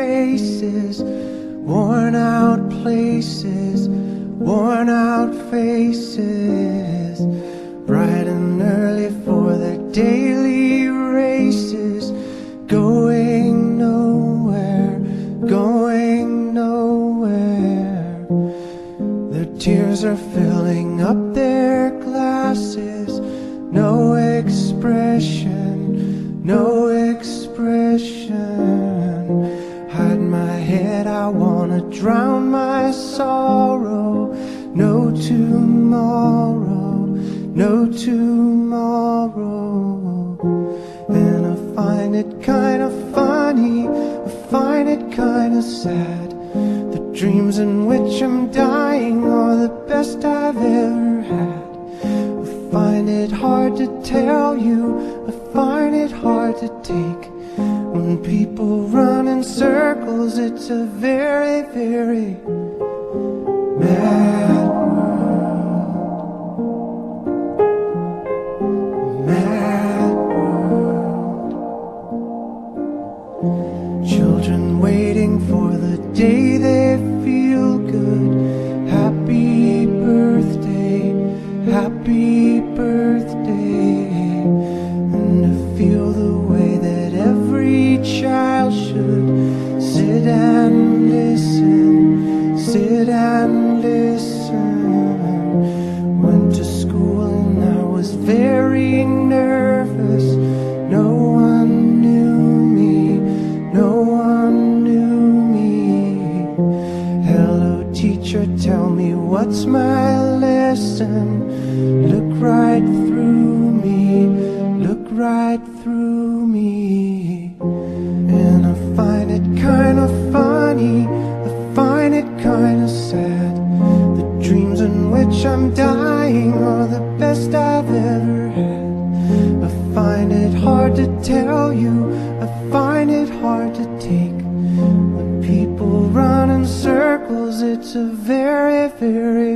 faces, worn out places, worn out faces, bright and early for their daily races, going nowhere, going nowhere. Their tears are filling up their glasses, no expression, no expression. Hide my head, I wanna drown my sorrow. No tomorrow, no tomorrow. And I find it kinda funny, I find it kinda sad. The dreams in which I'm dying are the best I've ever had. I find it hard to tell you, I find it hard to take. When people run in circles, it's a very, very mad world. Mad world. Children waiting for the day they feel good. Happy birthday, happy birthday. And to feel the way that every child should sit and listen, sit and listen. Went to school and I was very nervous. No one knew me, no one knew me. Hello teacher, tell me what's my lesson. Look right through me, look right through me. And I find it kinda funny, I find it kinda sad. The dreams in which I'm dying are the best I've ever had. I find it hard to tell you, I find it hard to take. When people run in circles, it's a very, very